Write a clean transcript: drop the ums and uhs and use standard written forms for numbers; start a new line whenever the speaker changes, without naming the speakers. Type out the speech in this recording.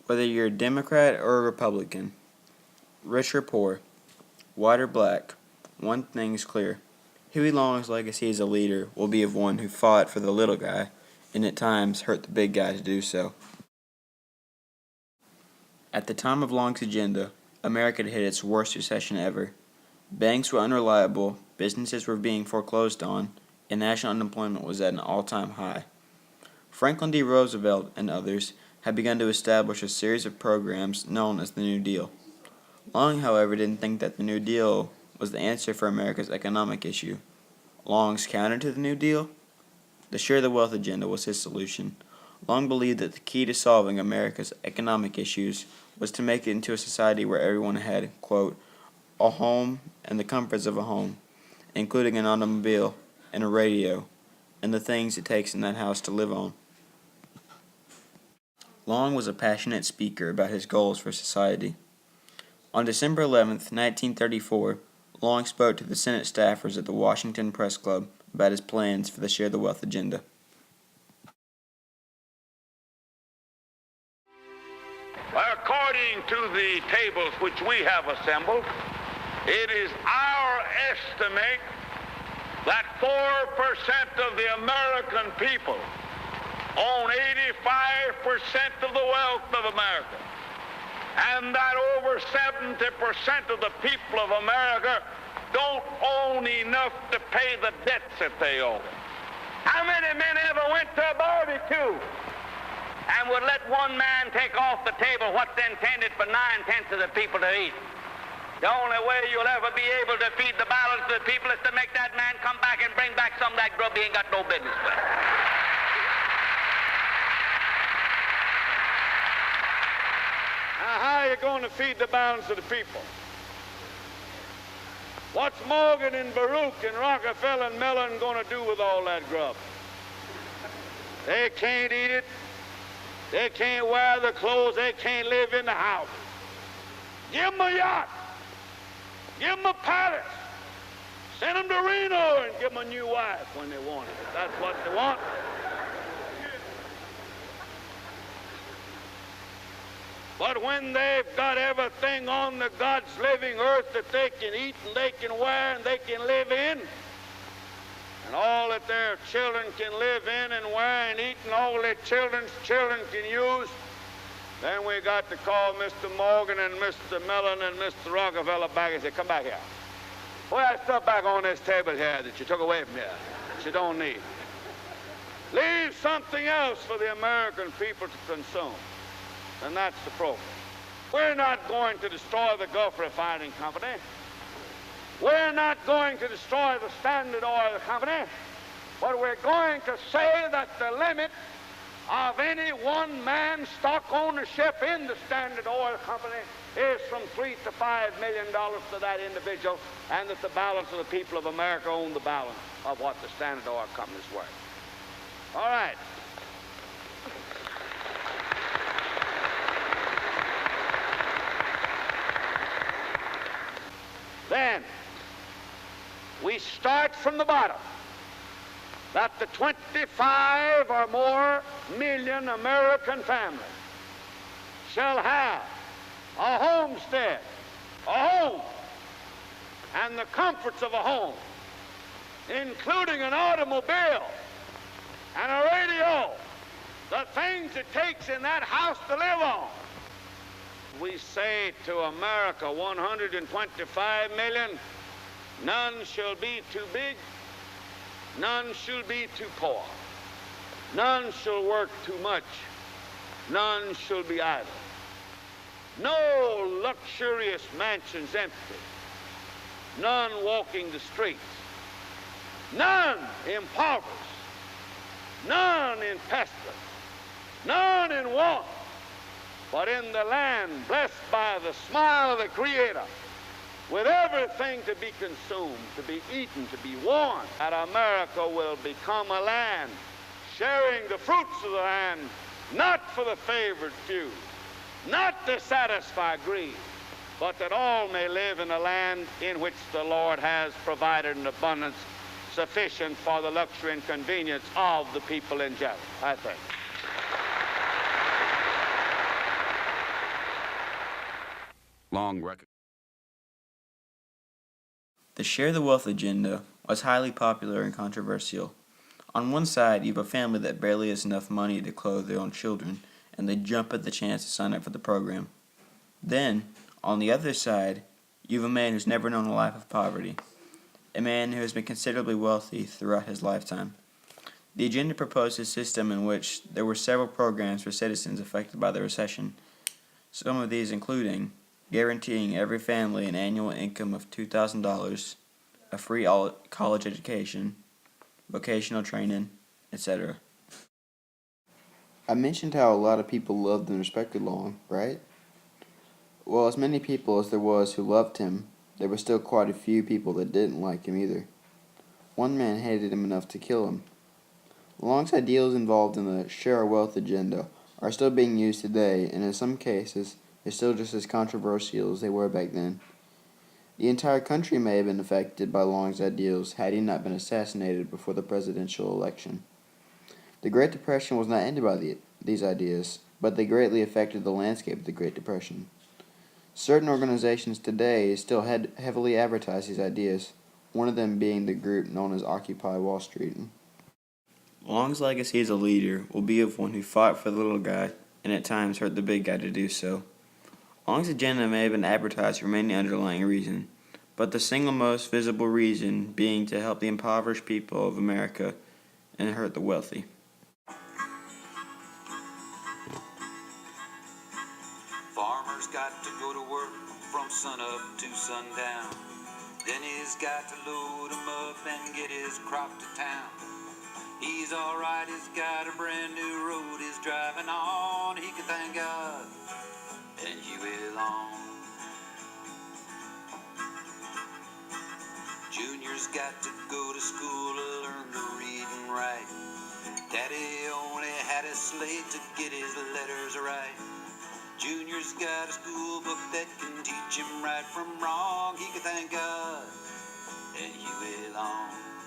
Whether you're a Democrat or a Republican, rich or poor, white or black, one thing's clear. Huey Long's legacy as a leader will be of one who fought for the little guy and at times hurt the big guy to do so. At the time of Long's agenda, America had hit its worst recession ever. Banks were unreliable, businesses were being foreclosed on, and national unemployment was at an all-time high. Franklin D. Roosevelt and others had begun to establish a series of programs known as the New Deal. Long, however, didn't think that the New Deal was the answer for America's economic issue. Long's counter to the New Deal? The Share the Wealth agenda was his solution. Long believed that the key to solving America's economic issues was to make it into a society where everyone had, quote, a home and the comforts of a home, including an automobile and a radio, and the things it takes in that house to live on. Long was a passionate speaker about his goals for society. On December 11, 1934, Long spoke to the Senate staffers at the Washington Press Club about his plans for the Share the Wealth agenda.
According to the tables which we have assembled, it is our estimate that 4% of the American people own 85% of the wealth of America, and that over 70% of the people of America don't own enough to pay the debts that they owe. How many men ever went to a barbecue and would let one man take off the table what's intended for 9/10 of the people to eat? The only way you'll ever be able to feed the balance of the people is to make that man come back and bring back some of that grub he ain't got no business with. Now, how are you going to feed the balance of the people? What's Morgan and Baruch and Rockefeller and Mellon going to do with all that grub? They can't eat it. They can't wear the clothes. They can't live in the house. Give them a yacht. Give them a palace. Send them to Reno and give them a new wife when they want it. If that's what they want. But when they've got everything on the God's living earth that they can eat and they can wear and they can live in, and all that their children can live in and wear and eat and all their children's children can use, then we got to call Mr. Morgan and Mr. Mellon and Mr. Rockefeller back and say, come back here. Put that stuff back on this table here that you took away from here, that you don't need. Leave something else for the American people to consume. And that's the program. We're not going to destroy the Gulf Refining Company. We're not going to destroy the Standard Oil Company. But we're going to say that the limit of any one man's stock ownership in the Standard Oil Company is from $3 to $5 million to that individual, and that the balance of the people of America own the balance of what the Standard Oil Company is worth. All right. Then we start from the bottom, that the 25 or more million American families shall have a homestead, a home, and the comforts of a home, including an automobile and a radio, the things it takes in that house to live on. We say to America, 125 million, none shall be too big, none shall be too poor, none shall work too much, none shall be idle. No luxurious mansions empty, none walking the streets, none impoverished, none in pestilence, none in want, but in the land blessed by the smile of the Creator, with everything to be consumed, to be eaten, to be worn, that America will become a land sharing the fruits of the land, not for the favored few, not to satisfy greed, but that all may live in a land in which the Lord has provided an abundance sufficient for the luxury and convenience of the people in general, I think. long record.
The Share the Wealth agenda was highly popular and controversial. On one side, you have a family that barely has enough money to clothe their own children, and they jump at the chance to sign up for the program. Then, on the other side, you have a man who's never known a life of poverty, a man who has been considerably wealthy throughout his lifetime. The agenda proposed a system in which there were several programs for citizens affected by the recession, some of these including guaranteeing every family an annual income of $2,000, a free college education, vocational training, etc. I mentioned how a lot of people loved and respected Long, right? Well, as many people as there was who loved him, there were still quite a few people that didn't like him either. One man hated him enough to kill him. Long's ideals involved in the Share Our Wealth agenda are still being used today, and in some cases, are still just as controversial as they were back then. The entire country may have been affected by Long's ideals had he not been assassinated before the presidential election. The Great Depression was not ended by these ideas, but they greatly affected the landscape of the Great Depression. Certain organizations today still heavily advertise these ideas, one of them being the group known as Occupy Wall Street. Long's legacy as a leader will be of one who fought for the little guy and at times hurt the big guy to do so. Long's agenda may have been advertised for many underlying reasons, but the single most visible reason being to help the impoverished people of America and hurt the wealthy.
Farmer's got to go to work from sun up to sundown. Then he's got to load 'em up and get his crop to town. He's alright, he's got a brand new road he's driving on. He can thank God and Huey Long. Junior's got to go to school to learn to read and write. Daddy only had a slate to get his letters right. Junior's got a school book that can teach him right from wrong. He can thank God and Huey Long.